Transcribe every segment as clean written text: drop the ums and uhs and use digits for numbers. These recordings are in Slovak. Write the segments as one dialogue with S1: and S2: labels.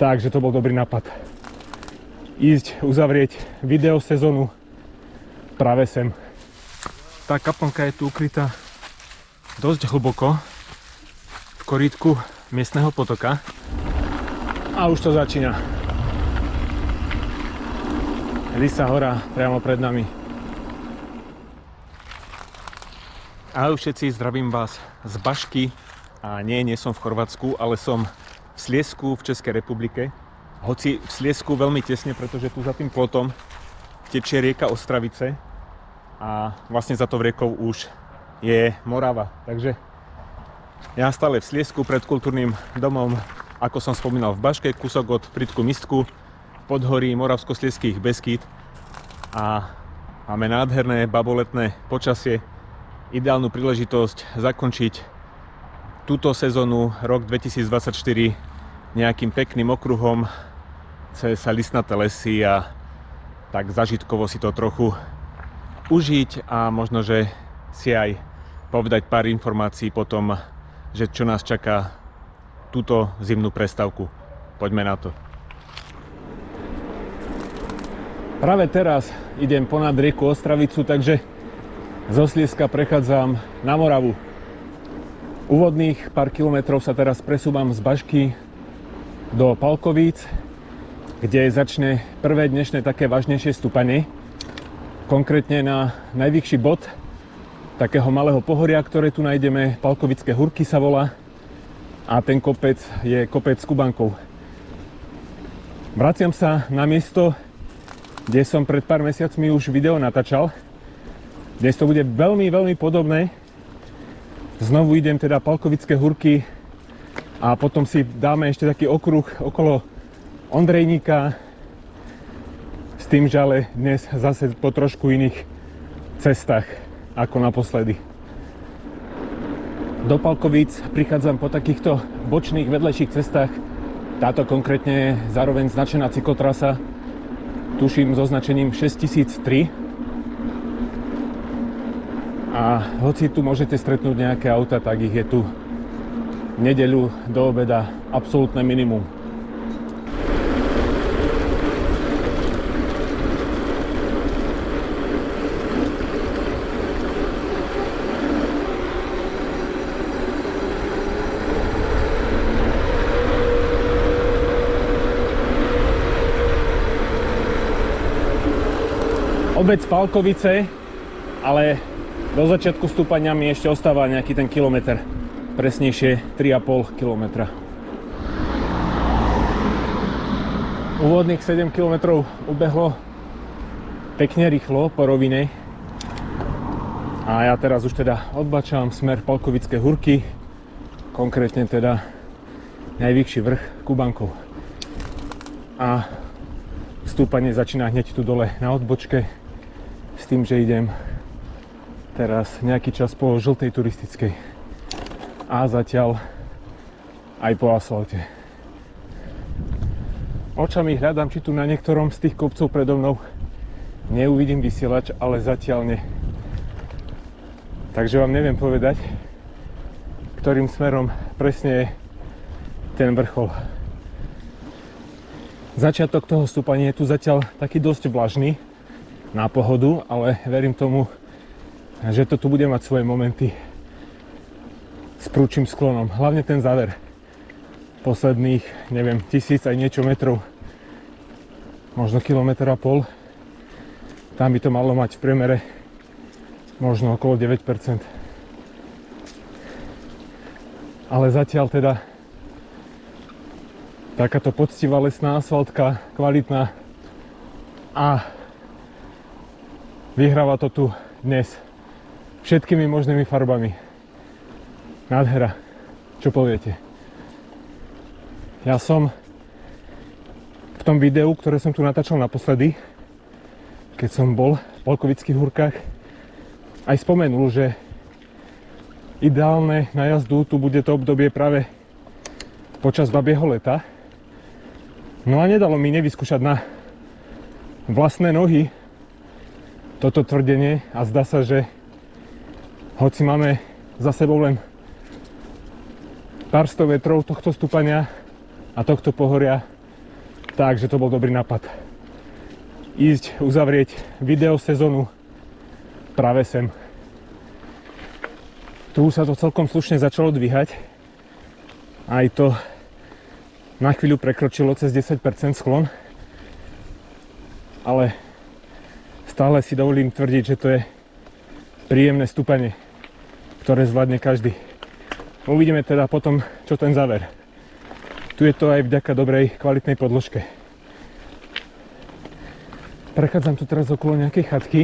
S1: Takže to bol dobrý nápad. Ísť uzavrieť videosezónu práve sem. Tá kaplnka je tu ukrytá dosť hlboko v korítku miestneho potoka. A už to začína. Lysá hora priamo pred nami. Ahoj všetci, zdravím vás z Bašky. A nie som v Chorvátsku, ale som v Sliesku v Českej republike. Hoci v Sliesku veľmi tesne, pretože tu za tým plotom tečie rieka Ostravice a vlastne za tou riekou už je Morava. Takže ja stále v Sliesku pred kultúrnym domom, ako som spomínal, v Baške, kúsok od Prydku Mistku, podhorí Moravsko-Slieských Beskyd a máme nádherné baboletné počasie, ideálnu príležitosť zakončiť túto sezónu, rok 2024, nejakým pekným okruhom cez listnaté lesy a tak zažitkovo si to trochu užiť a možno, že si aj povedať pár informácií potom, že čo nás čaká túto zimnú prestávku. Poďme na to. Práve teraz idem ponad rieku Ostravicu, takže zo Slieska prechádzam na Moravu. Úvodných pár kilometrov sa teraz presúvam z Bašky do Palkovíc, kde začne prvé dnešné také vážnejšie stúpanie. Konkrétne na najvyšší bod takého malého pohoria, ktoré tu nájdeme, Palkovické húrky sa volá. A ten kopec je kopec Kubankov. Vraciam sa na miesto, kde som pred pár mesiacmi už video natáčal. Dnes to bude veľmi podobné. Znovu idem teda Palkovické húrky a potom si dáme ešte taký okruh okolo Ondrejníka s tým, že ale dnes zase po trošku iných cestách ako naposledy. Do Palkovíc prichádzam po takýchto bočných vedlejších cestách. Táto konkrétne je zároveň značená cyklotrasa, tuším so značením 6003. A hoci tu môžete stretnúť nejaké auta, tak ich je tu v nedeľu do obeda absolútne minimum. Obec Palkovice, ale do začiatku stúpania mi ešte ostáva nejaký ten kilometr, presnejšie 3,5 kilometra. Úvodných 7 kilometrov ubehlo pekne rýchlo po rovine a ja teraz už teda odbačám smer Palkovické húrky, konkrétne teda najvyšší vrch Kubankov. A stúpanie začína hneď tu dole na odbočke s tým, že idem teraz nejaký čas po žltej turistickej a zatiaľ aj po asfalte. Očami hľadám, či tu na niektorom z tých kopcov predo mnou neuvidím vysielač, ale zatiaľ nie. Takže vám neviem povedať, ktorým smerom presne je ten vrchol. Začiatok toho stúpania je tu zatiaľ taký dosť vlažný na pohodu, ale verím tomu, že to tu bude mať svoje momenty s prúčim sklonom. Hlavne ten záver. Posledných, neviem, 1000 aj niečo metrov. Možno kilometr a pol. Tam by to malo mať v priemere možno okolo 9%. Ale zatiaľ teda takáto poctivá lesná asfaltka, kvalitná. A vyhráva to tu dnes všetkými možnými farbami. Nádhera. Čo poviete? Ja som v tom videu, ktoré som tu natáčal naposledy, keď som bol v Palkovických húrkach, aj spomenul, že ideálne na jazdu tu bude to obdobie práve počas babieho leta. No a nedalo mi nevyskúšať na vlastné nohy toto tvrdenie a zdá sa, že hoci máme za sebou len pár sto metrov tohto stúpania a tohto pohoria, Takže to bol dobrý nápad. Ísť uzavrieť videosezónu práve sem. Tu sa to celkom slušne začalo dvíhať. Aj to na chvíľu prekročilo cez 10% sklon. Ale stále si dovolím tvrdiť, že to je príjemné stúpanie, ktoré zvládne každý. Uvidíme teda potom, čo ten záver. Tu je to aj vďaka dobrej, kvalitnej podložke. Prechádzam tu teraz okolo nejakej chatky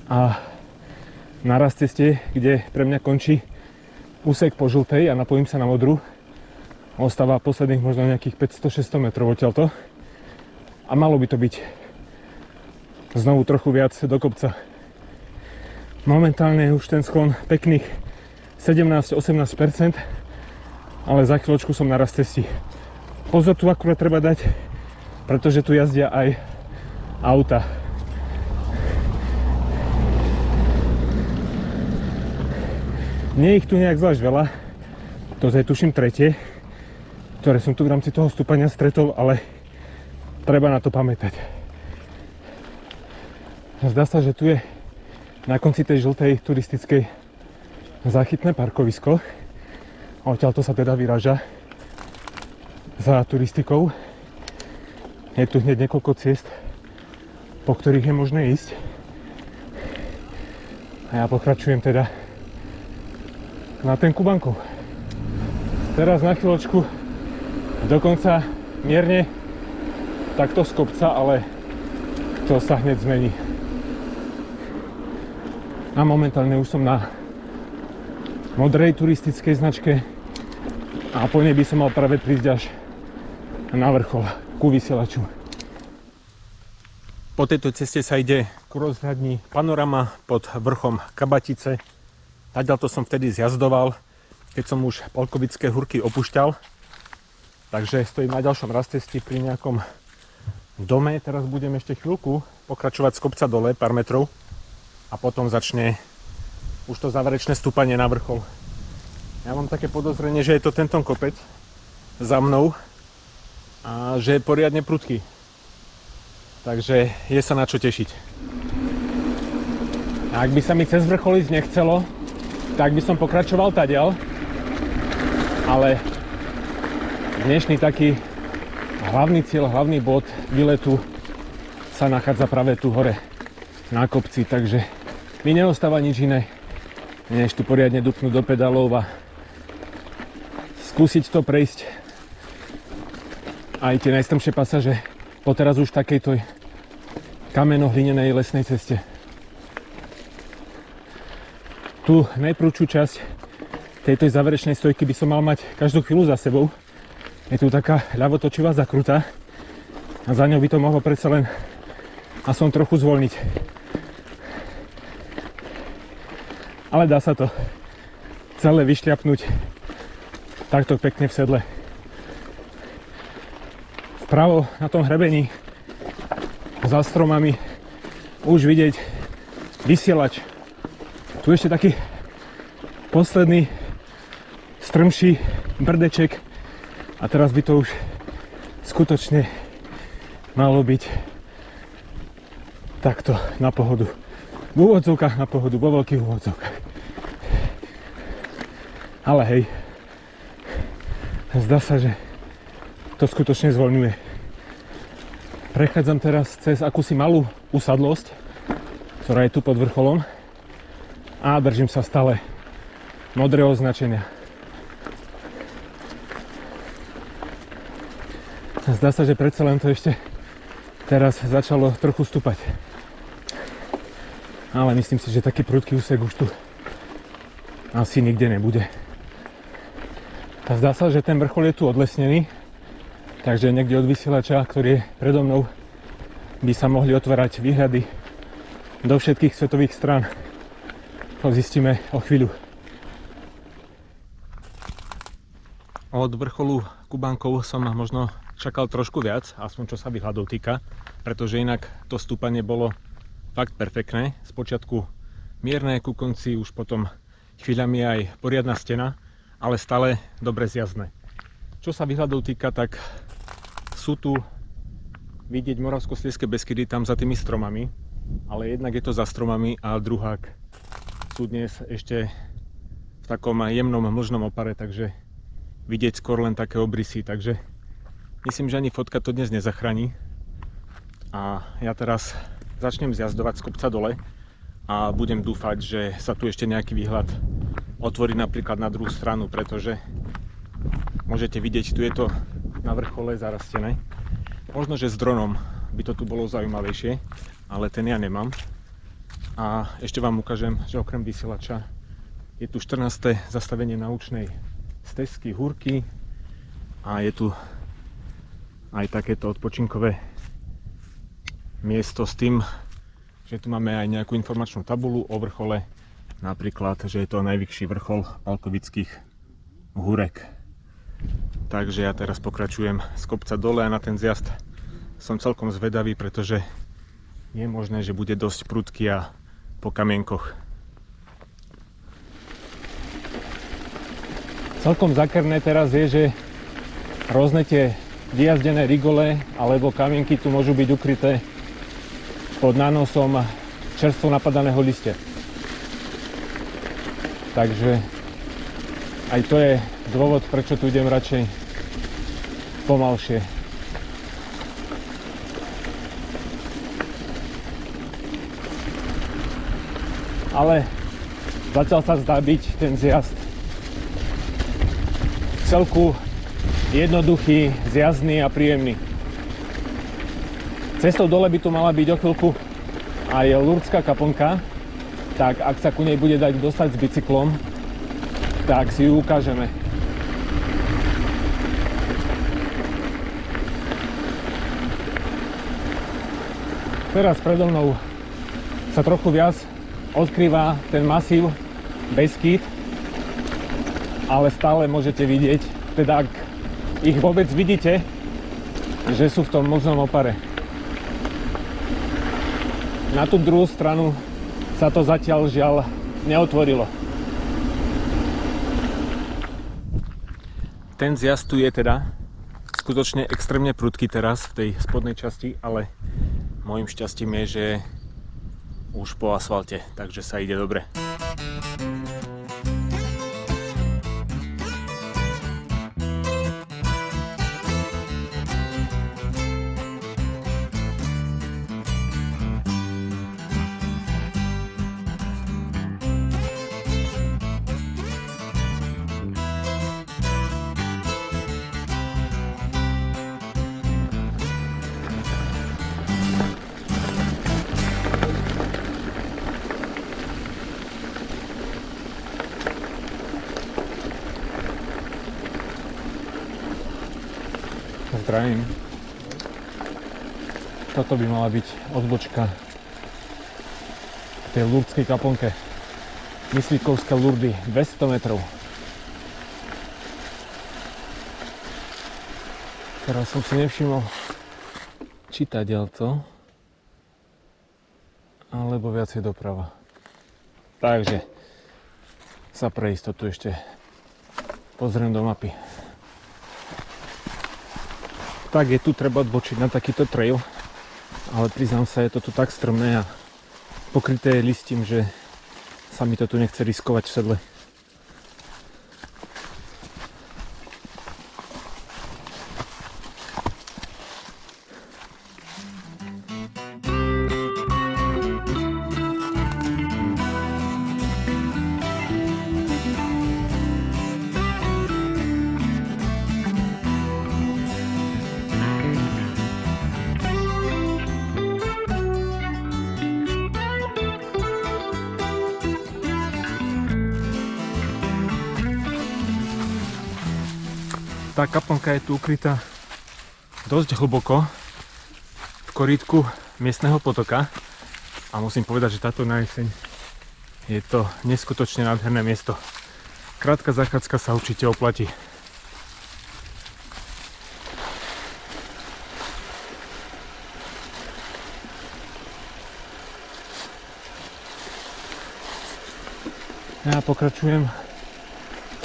S1: a naraz ceste, kde pre mňa končí úsek po žltej a napojím sa na modrú. Ostáva posledných možno nejakých 500-600 metrov odtiaľto a malo by to byť znovu trochu viac do kopca. Momentálne je už ten sklon pekných 17-18%, ale za chvíľočku som naraz cestí. Pozor tu akurát treba dať, pretože tu jazdia aj auta. Nie ich tu nejak zvlášť veľa, toto je tuším tretie, ktoré som tu v rámci toho stúpania stretol, ale treba na to pamätať. Zdá sa, že tu je na konci tej žltej turistickej záchytné parkovisko. Odtiaľto sa teda vyráža za turistikou. Je tu hneď niekoľko ciest, po ktorých je možné ísť. A ja pokračujem teda na ten Kubankov. Teraz na chvíľočku dokonca mierne takto z kopca, ale to sa hneď zmení. A momentálne už som na modrej turistickej značke a po nej by som mal práve prísť až na vrchol ku vysielaču. Po tejto ceste sa ide k rozhľadni Panorama pod vrchom Kabatice. Tadiaľto som vtedy zjazdoval, keď som už Polkovické húrky opúšťal. Takže stojím na ďalšom raz cesty pri nejakom dome. Teraz budem ešte chvíľku pokračovať z kopca dole pár metrov a potom začne už to záverečné stúpanie na vrchol. Ja mám také podozrenie, že je to tento kopec za mnou a že je poriadne prudký. Takže je sa na čo tešiť. A ak by sa mi cez vrchol ísť nechcelo, tak by som pokračoval tadiaľ. Ale dnešný taký hlavný cieľ, hlavný bod výletu sa nachádza práve tu hore na kopci, takže mi neostáva nič iné, než tu poriadne dupnúť do pedálov a skúsiť to prejsť aj tie najstrmšie pasaže po teraz už takejto kameno-hlinenej lesnej ceste. Tu najprúčšiu časť tejto záverečnej stojky by som mal mať každú chvíľu za sebou. Je tu taká ľavotočivá zakruta a za ňou by to mohlo predsa len aspoň trochu zvolniť. Ale dá sa to celé vyšľapnúť takto pekne v sedle. Vpravo na tom hrebení za stromami už vidieť vysielač. Tu ešte taký posledný strmší brdeček a teraz by to už skutočne malo byť takto na pohodu. V úvodzovkách na pohodu, vo veľkých úvodzovkách. Ale hej, zdá sa, že to skutočne zvoľňuje. Prechádzam teraz cez akúsi malú usadlosť, ktorá je tu pod vrcholom a držím sa stále modrého označenia. Zdá sa, že predsa len to ešte teraz začalo trochu stúpať. Ale myslím si, že taký prudký úsek už tu asi nikde nebude. A zdá sa, že ten vrchol je tu odlesnený, takže niekde od vysielača, ktorý je predo mnou, by sa mohli otvárať výhľady do všetkých svetových strán. To zistíme o chvíľu. Od vrcholu Kubankov som možno čakal trošku viac, aspoň čo sa výhľadov týka, pretože inak to stúpanie bolo fakt perfektné. Spočiatku mierne, ku konci už potom chvíľami aj poriadna stena, ale stále dobre zjazdné. Čo sa výhľadov týka, tak sú tu vidieť Moravskoslezské Beskydy tam za tými stromami, ale jednak je to za stromami a druhák sú dnes ešte v takom jemnom mlžnom opare, takže vidieť skôr len také obrysy, takže myslím, že ani fotka to dnes nezachráni. A ja teraz začnem zjazdovať z kopca dole a budem dúfať, že sa tu ešte nejaký výhľad otvorí napríklad na druhú stranu, pretože môžete vidieť, tu je to na vrchole zarastené. Možno, že s dronom by to tu bolo zaujímavejšie, ale ten ja nemám. A ešte vám ukážem, že okrem vysielača je tu 14. zastavenie naučnej stezky Húrky a je tu aj takéto odpočinkové miesto s tým, že tu máme aj nejakú informačnú tabuľu o vrchole, napríklad, že je to najvyšší vrchol Alkovických húrek. Takže ja teraz pokračujem z kopca dole a na ten zjazd som celkom zvedavý, pretože je možné, že bude dosť prudký a po kamienkoch. Celkom zakerné teraz je, že rôzne tie vyjazdené rigole alebo kamienky tu môžu byť ukryté pod nánosom čerstvo napadaného listia. Takže aj to je dôvod, prečo tu idem radšej pomalšie. Ale zatiaľ sa zdá byť ten zjazd celku jednoduchý, zjazdný a príjemný. Cestou dole by tu mala byť o chvíľku aj Lurdská kaplnka, tak ak sa ku nej bude dať dostať s bicyklom, tak si ju ukážeme. Teraz predo mnou sa trochu viac odkrýva ten masív Beskyd, ale stále môžete vidieť, teda ak ich vôbec vidíte, že sú v tom mlžnom opare. Na tú druhú stranu sa to zatiaľ žiaľ neotvorilo. Ten zjazd tu je teda skutočne extrémne prudký teraz v tej spodnej časti, ale mojím šťastím je, že už po asfalte, takže sa ide dobre. Zdravím. Toto by mala byť odbočka v tej Lurdskej kaplnke. Myslíkovské Lurdy, 200 metrov. Teraz som si nevšimol, či tadiaľto, alebo viacej doprava. Takže sa pre istotu ešte pozriem do mapy. Tak je tu treba odbočiť na takýto trail, ale priznám sa, je to tu tak strmné a pokryté listím, že sa mi to tu nechce riskovať v sedle. Tá kaplnka je tu ukrytá dosť hlboko v korítku miestneho potoka a musím povedať, že táto na jeseň je to neskutočne nádherné miesto. Krátka zachádzka sa určite oplatí. Ja pokračujem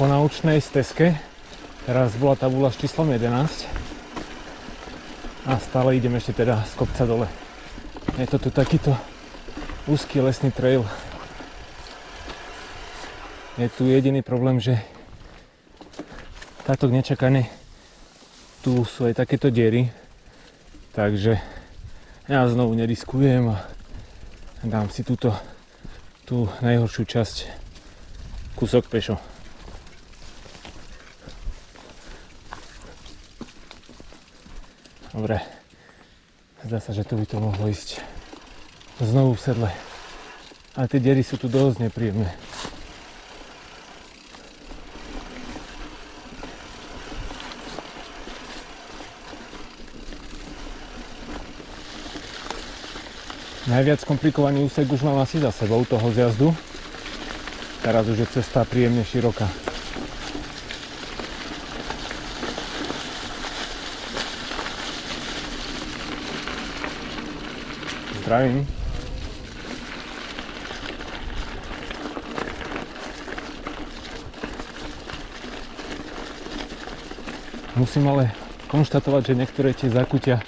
S1: po naučnej stezke. Teraz bola tabuľa s číslom 11 A stále idem ešte teda z kopca dole. Je to tu takýto úzky lesný trail. Je tu jediný problém, že takto nečakane tu sú aj takéto diery. Takže ja znovu neriskujem a dám si tú najhoršiu časť kúsok pešo. Dobre, zdá sa, že tu by to mohlo ísť znovu v sedle. Ale tie diery sú tu dosť nepríjemné. Najviac komplikovaný úsek už mám asi za sebou toho zjazdu. Teraz už je cesta príjemne široká. Zdravím. Musím ale konštatovať, že niektoré tie zákutia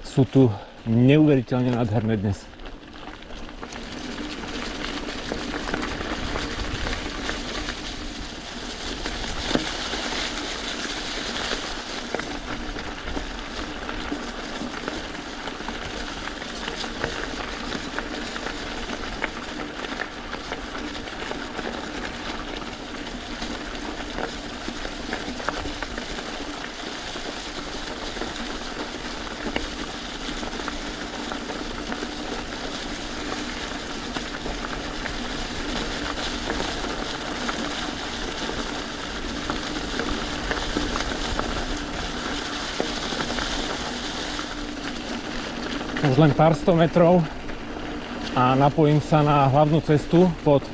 S1: sú tu neuveriteľne nádherné dnes. Už len pár 100 metrov a napojím sa na hlavnú cestu pod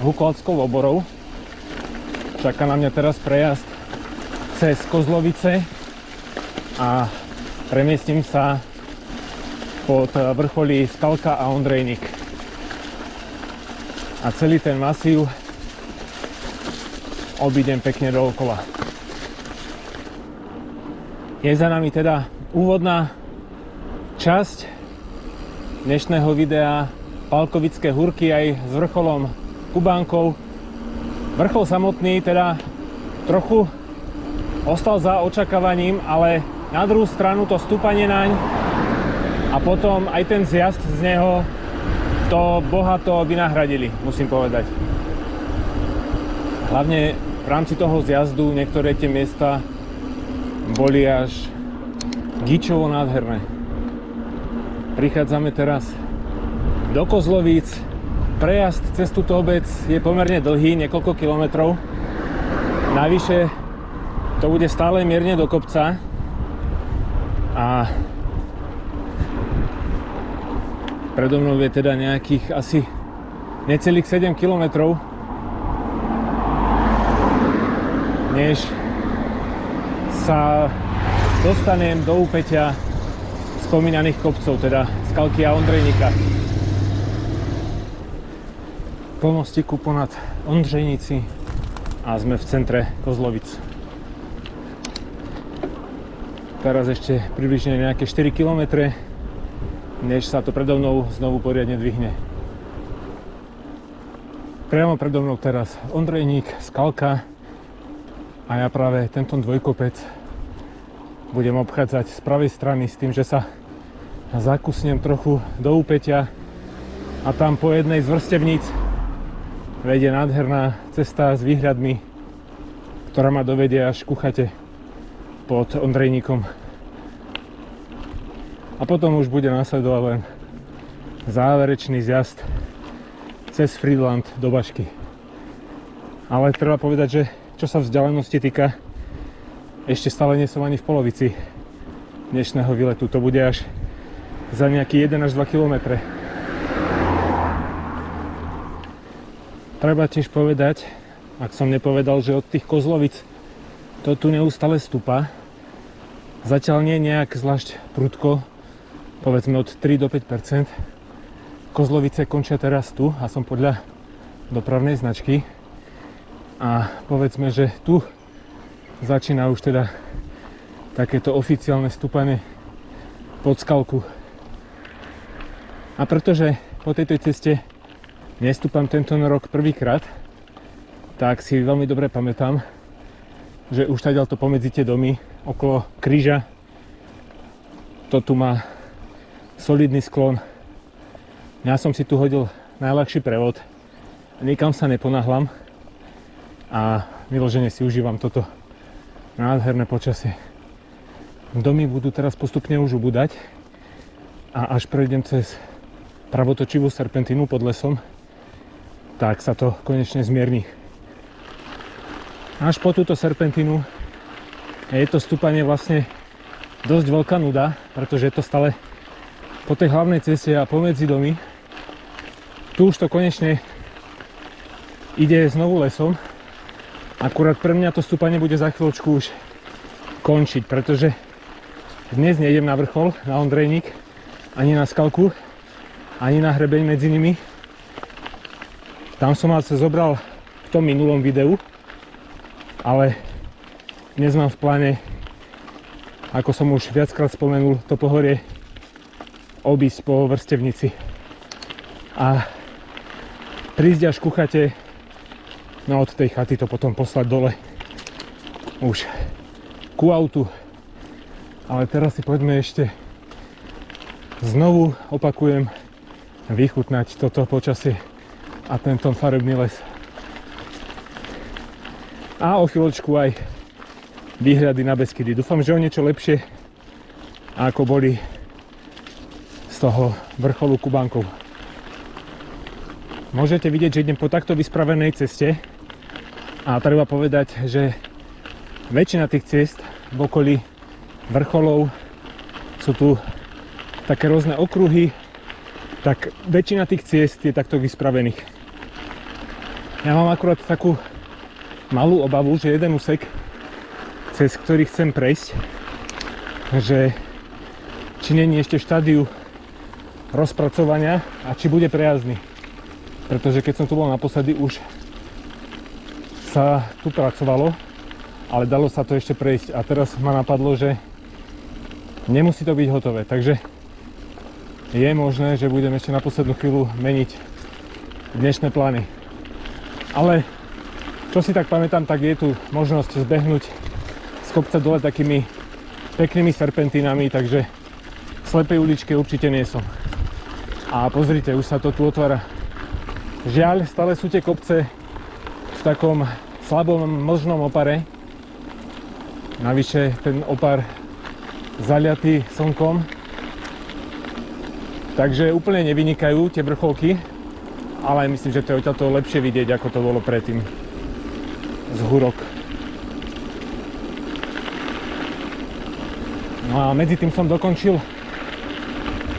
S1: Hukovskou oborou. Čaká na mňa teraz prejazd cez Kozlovice a premiestním sa pod vrcholí Skalka a Ondrejník. A celý ten masív obídem pekne dookola. Je za nami teda úvodná časť dnešného videa Palkovické húrky aj s vrcholom Kubánkov. Vrchol samotný teda trochu ostal za očakávaním, ale na druhú stranu to stúpanie naň a potom aj ten zjazd z neho to bohato vynahradili, musím povedať. Hlavne v rámci toho zjazdu niektoré tie miesta boli až gíčovo nádherné. Prichádzame teraz do Kozlovíc. Prejazd cez túto obec je pomerne dlhý, niekoľko kilometrov. Navyše to bude stále mierne do kopca. A predo mnou je teda nejakých asi necelých 7 kilometrov, než sa dostanem do úpäťa spomínaných kopcov, teda Skalky a Ondrejníka. Po mostiku ponad Ondřejnici a sme v centre Kozlovic. Teraz ešte približne nejaké 4 km, než sa to predo mnou znovu poriadne dvihne. Priamo predo mnou teraz Ondrejník, Skalka a ja práve tento dvojkopec budem obchádzať z pravej strany s tým, že sa zakusnem trochu do úpäťa a tam po jednej z vrstevníc vedie nádherná cesta s výhľadmi, ktorá ma dovedie až ku chate pod Ondrejníkom. A potom už bude následovať len záverečný zjazd cez Friedland do Bašky. Ale treba povedať, že čo sa vzdialenosti týka, ešte stále nie som ani v polovici dnešného výletu. To bude až za nejaký 1 až 2 km. Treba tiež povedať, ak som nepovedal, že od tých Kozlovic to tu neustále stúpa. Zatiaľ nie nejak zvlášť prudko, povedzme od 3 do 5%. Kozlovice končia teraz tu a som podľa dopravnej značky. A povedzme, že tu začína už teda takéto oficiálne stúpanie pod skalku. A pretože po tejto ceste nestúpam tento rok prvýkrát, tak si veľmi dobre pamätám, že už tadiaľto pomedzi tie domy okolo kríža to tu má solidný sklon. Ja som si tu hodil najľahší prevod, nikam sa neponáhlam a vyložene si užívam toto nádherné počasie. Domy budú teraz postupne už ubúdať a až prejdem cez pravotočivú serpentínu pod lesom, tak sa to konečne zmierni. Až po túto serpentínu je to stúpanie vlastne dosť veľká nuda, pretože je to stále po tej hlavnej ceste a pomedzi domy. Tu už to konečne ide znovu lesom. Akurát pre mňa to stúpanie bude za chvíľočku už končiť, pretože dnes nejdem na vrchol, na Ondrejník, ani na skalku, ani na hrebeň medzi nimi. Tam som vás zobral v tom minulom videu, ale dnes mám v pláne, ako som už viackrát spomenul, to pohorie obísť po vrstevnici a prísť až ku chate, no od tej chaty to potom poslať dole už ku autu. Ale teraz si poďme ešte znovu, opakujem, vychutnať toto počasie a tento farebný les. A o chvíľočku aj výhľady na Beskydy. Dúfam, že o niečo lepšie, ako boli z toho vrcholu Kubánkov. Môžete vidieť, že idem po takto vyspravenej ceste a treba povedať, že väčšina tých ciest v okolí vrcholov sú tu také rôzne okruhy, tak väčšina tých ciest je takto vyspravených. Ja mám akurát takú malú obavu, že jeden úsek, cez ktorý chcem prejsť, že či nie je ešte v štádiu rozpracovania a či bude prejazdný. Pretože keď som tu bol naposledy, už sa tu pracovalo, ale dalo sa to ešte prejsť. A teraz ma napadlo, že nemusí to byť hotové. Takže je možné, že budem ešte na poslednú chvíľu meniť dnešné plány. Ale čo si tak pamätám, tak je tu možnosť zbehnúť z kopca dole takými peknými serpentínami, takže v slepej uličke určite nie som. A pozrite, už sa to tu otvára. Žiaľ, stále sú tie kopce v takom slabom mlžnom opare. Navyše ten opar zaliatý slnkom. Takže úplne nevynikajú tie vrcholky, ale myslím, že to je odtiaľto lepšie vidieť, ako to bolo predtým z húrok. No a medzi tým som dokončil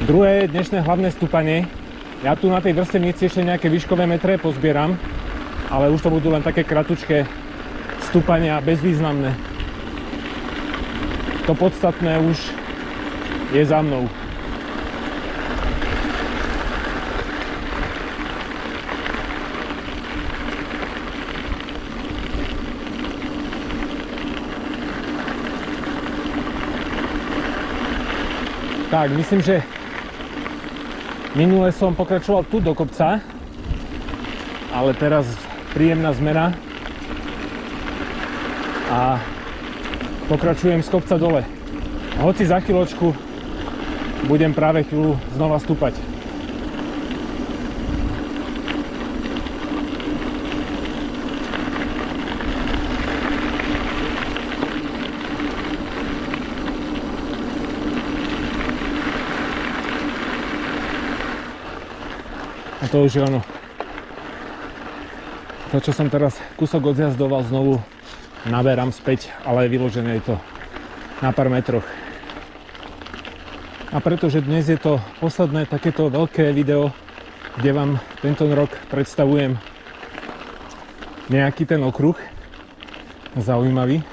S1: druhé dnešné hlavné stúpanie. Ja tu na tej vrstevnici ešte nejaké výškové metre pozbieram, ale už to budú len také kratučké stúpania, bezvýznamné. To podstatné už je za mnou. Tak, myslím, že minule som pokračoval tu do kopca, ale teraz príjemná zmena a pokračujem z kopca dole. Hoci za chvíľočku budem práve chvíľu znova stúpať. A to už je ono. To, čo som teraz kúsok odjazdoval, znovu naberám späť, ale vyložené je to na pár metroch. A pretože dnes je to posledné takéto veľké video, kde vám tento rok predstavujem nejaký ten okruh zaujímavý,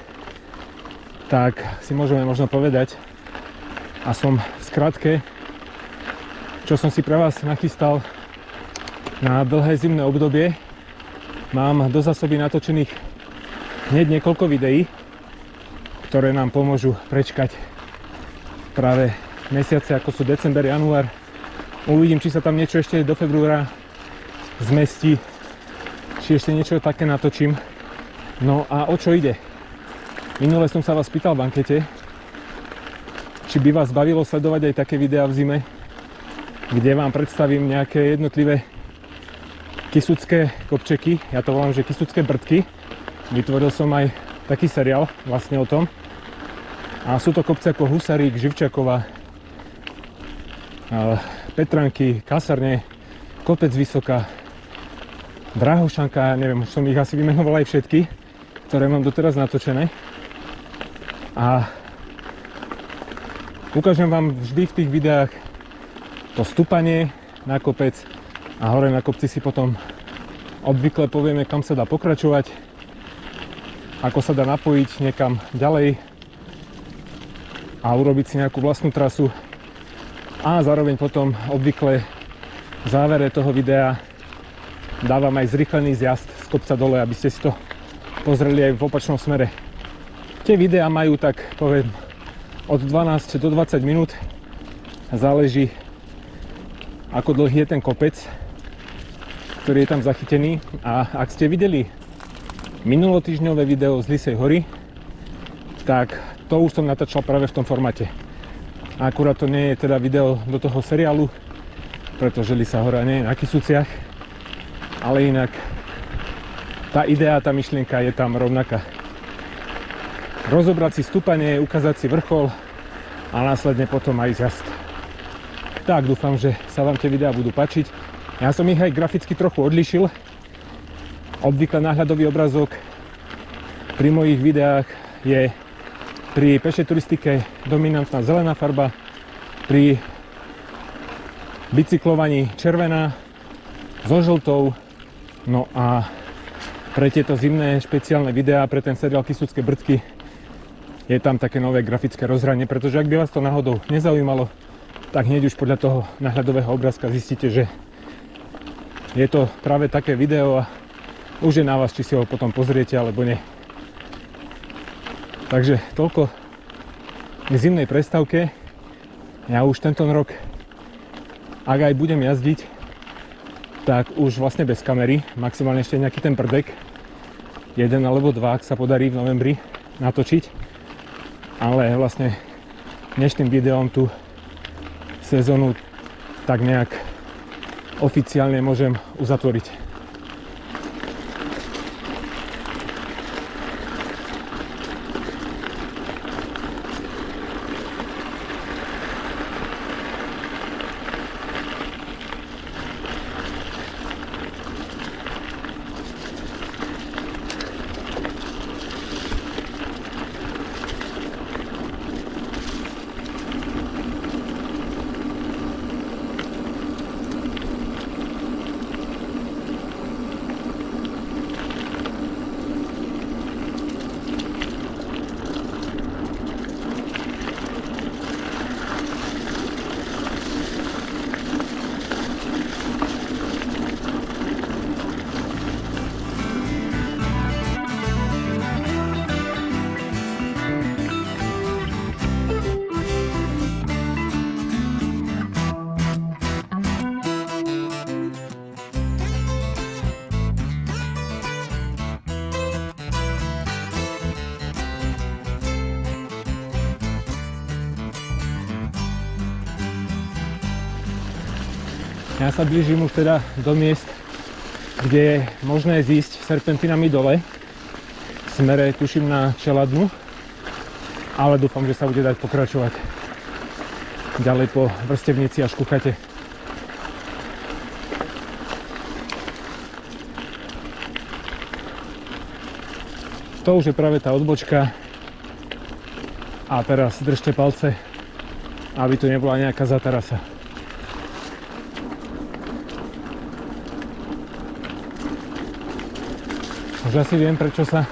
S1: tak si môžeme možno povedať, a som v skratke, čo som si pre vás nachystal na dlhé zimné obdobie. Mám do zásoby natočených hneď niekoľko videí, ktoré nám pomôžu prečkať práve mesiace, ako sú december, január. Uvidím, či sa tam niečo ešte do februára zmestí, či ešte niečo také natočím. No a o čo ide? Minule som sa vás pýtal v ankete, či by vás bavilo sledovať aj také videá v zime, kde vám predstavím nejaké jednotlivé kysucké kopčeky. Ja to volám, že kysucké brdky. Vytvoril som aj taký seriál vlastne o tom. A sú to kopce ako Husarík, Živčakova, Petranky, Kasarne, Kopec Vysoká, Drahošanka, neviem, už som ich asi vymenoval aj všetky, ktoré mám doteraz natočené. A ukážem vám vždy v tých videách to stúpanie na kopec a hore na kopci si potom obvykle povieme, kam sa dá pokračovať, ako sa dá napojiť niekam ďalej a urobiť si nejakú vlastnú trasu. A zároveň potom obvykle v závere toho videa dávam aj zrýchlený zjazd z kopca dole, aby ste si to pozreli aj v opačnom smere. Tie videá majú tak poviem od 12 do 20 minút, záleží ako dlhý je ten kopec, ktorý je tam zachytený. A ak ste videli minulotýždňové video z Lisej hory, tak to už som natáčal práve v tom formáte. Akurát to nie je teda video do toho seriálu, pretože Lisa hora nie je na Kysuciach, ale inak tá idea, tá myšlienka je tam rovnaká. Rozobrať si stúpanie, ukázať si vrchol a následne potom aj zjazd. Tak, dúfam, že sa vám tie videá budú páčiť. Ja som ich aj graficky trochu odlišil. Obvykle náhľadový obrazok pri mojich videách je pri pešej turistike dominantná zelená farba, pri bicyklovaní červená so žltou. No a pre tieto zimné špeciálne videá, pre ten seriál Kysucké brdky, je tam také nové grafické rozhranie, pretože ak by vás to náhodou nezaujímalo, tak hneď už podľa toho náhľadového obrázka zistíte, že je to práve také video a už je na vás, či si ho potom pozriete alebo nie. Takže toľko k zimnej prestávke. Ja už tento rok, ak aj budem jazdiť, tak už vlastne bez kamery, maximálne ešte nejaký ten prdek, jeden alebo dva, ak sa podarí v novembri natočiť, ale vlastne dnešným videom tú sezónu tak nejak oficiálne môžem uzatvoriť. Ja sa blížim už teda do miest, kde je možné zísť serpentinami dole, v smere tuším na Čeladnu, ale dúfam, že sa bude dať pokračovať ďalej po Vrstevnici až ku chate. To už je práve tá odbočka a teraz držte palce, aby tu nebola nejaká zatarasa. Už asi viem, prečo sa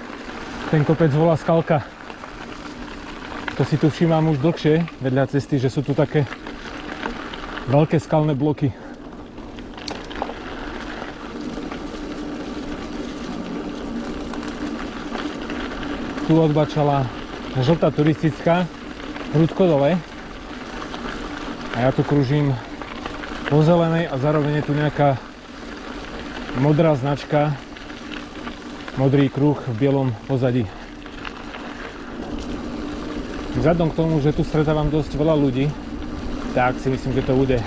S1: ten kopec volá Skalka. To si tu všímam už dlhšie vedľa cesty, že sú tu také veľké skalné bloky. Tu odbačala žltá turistická prudko dole A ja tu kružím po zelenej a zároveň je tu nejaká modrá značka, modrý kruh v bielom pozadí. Vzhľadom k tomu, že tu stretávam dosť veľa ľudí, tak si myslím, že to bude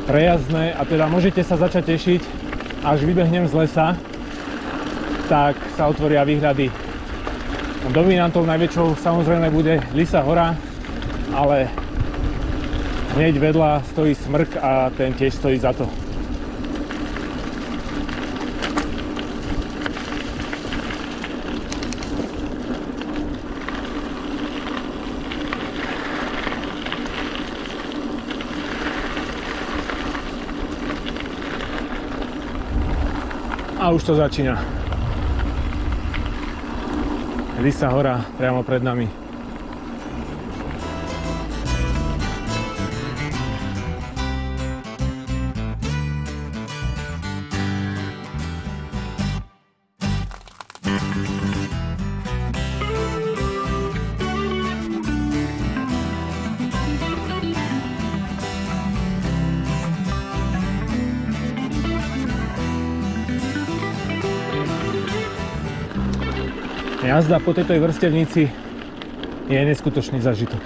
S1: prejazdné a teda môžete sa začať tešiť, až vybehnem z lesa, tak sa otvoria výhľady. Dominantou najväčšou samozrejme bude Lysá hora, ale hneď vedľa stojí Smrk a ten tiež stojí za to. A už to začína. Lysá hora priamo pred nami. Jazda po tejto vrstevnici je neskutočný zážitok.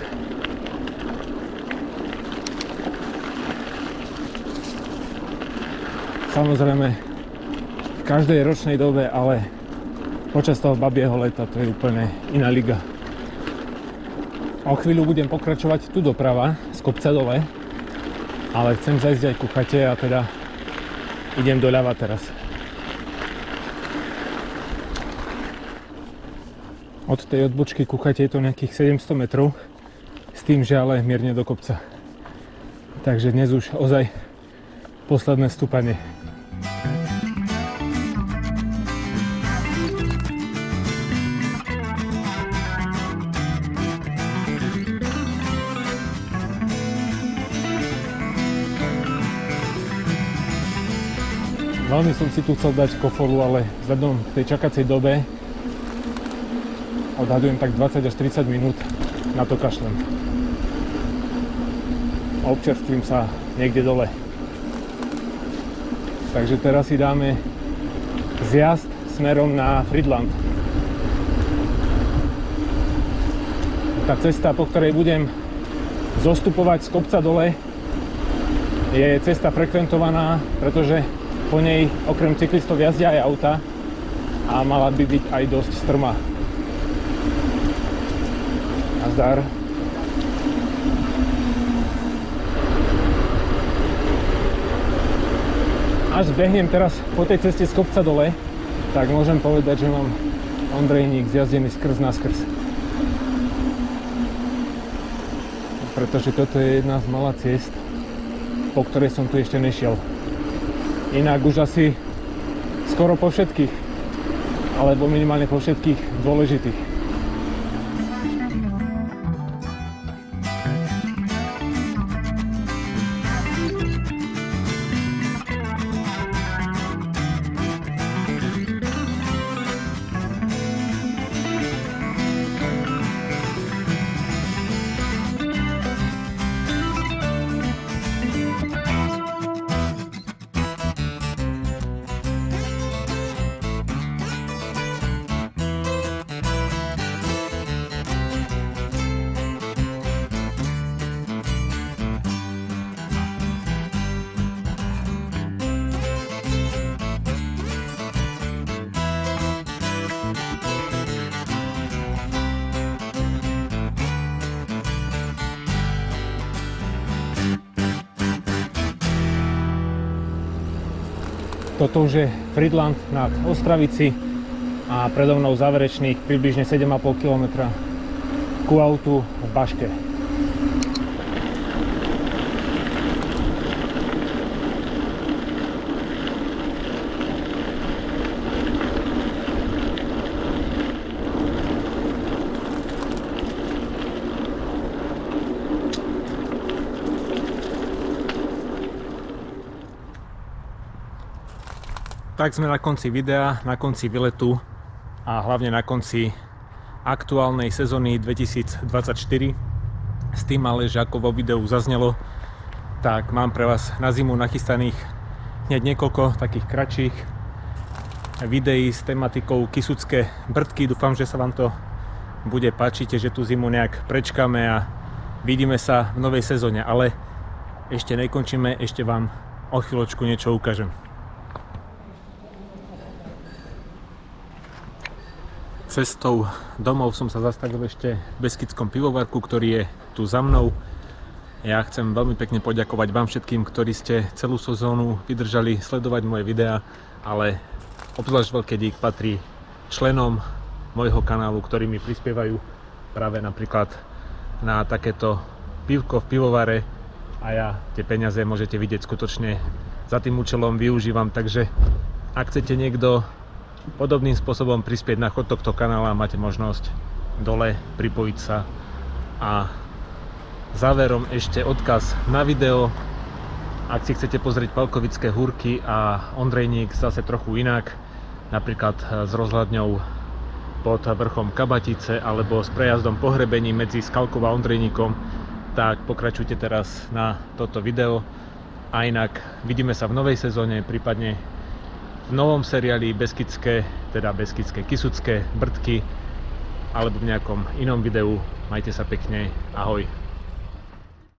S1: Samozrejme v každej ročnej dobe, ale počas toho babieho leta to je úplne iná liga. O chvíľu budem pokračovať tu doprava, z kopca dole, ale chcem zajsť aj ku chate a teda idem doľava teraz. Od tej odbočky ku chate je to nejakých 700 metrov, s tým, že ale mierne do kopca. Takže dnes už ozaj posledné stúpanie. Veľmi som si tu chcel dať kofolu, ale vzhľadom k tej čakacej dobe odhadujem tak 20 až 30 minút, na to kašlem. Občerstvím sa niekde dole. Takže teraz si dáme zjazd smerom na Frýdlant. Tá cesta, po ktorej budem zostupovať z kopca dole, je cesta frekventovaná, pretože po nej okrem cyklistov jazdia aj auta a mala by byť aj dosť strmá. Nazdar. Až zbehnem teraz po tej ceste z kopca dole, tak môžem povedať, že mám Ondrejník zjazdený skrz na skrz. Pretože toto je jedna z malá ciest, po ktorej som tu ešte nešiel. Inak už asi skoro po všetkých, alebo minimálne po všetkých dôležitých. Toto už je Frýdlant nad Ostravici a predo mnou záverečných približne 7,5 km ku autu v Baške. Tak sme na konci videa, na konci výletu a hlavne na konci aktuálnej sezóny 2024. S tým ale, že ako vo videu zaznelo, tak mám pre vás na zimu nachystaných hneď niekoľko takých kratších videí s tematikou Kysucké Brdky. Dúfam, že sa vám to bude páčiť, že tú zimu nejak prečkáme a vidíme sa v novej sezóne, ale ešte nekončíme, ešte vám o chvíľočku niečo ukážem. Cestou domov som sa zastavil ešte v Beskidskom pivovarku, ktorý je tu za mnou. Ja chcem veľmi pekne poďakovať vám všetkým, ktorí ste celú sezónu vydržali sledovať moje videá, ale obzvlášť veľké dík patrí členom môjho kanálu, ktorí mi prispievajú práve napríklad na takéto pivko v pivovare a ja tie peniaze môžete vidieť skutočne za tým účelom využívam, takže ak chcete niekto podobným spôsobom prispieť na chod tohto kanála, máte možnosť dole pripojiť sa. A záverom ešte odkaz na video, ak si chcete pozrieť Palkovické húrky a Ondrejník zase trochu inak, napríklad s rozhľadňou pod vrchom Kabatice alebo s prejazdom po hrebení medzi Skalkou a Ondrejníkom, tak pokračujte teraz na toto video. A inak vidíme sa v novej sezóne, prípadne v novom seriáli Kysucké Brdky alebo v nejakom inom videu. Majte sa pekne, ahoj.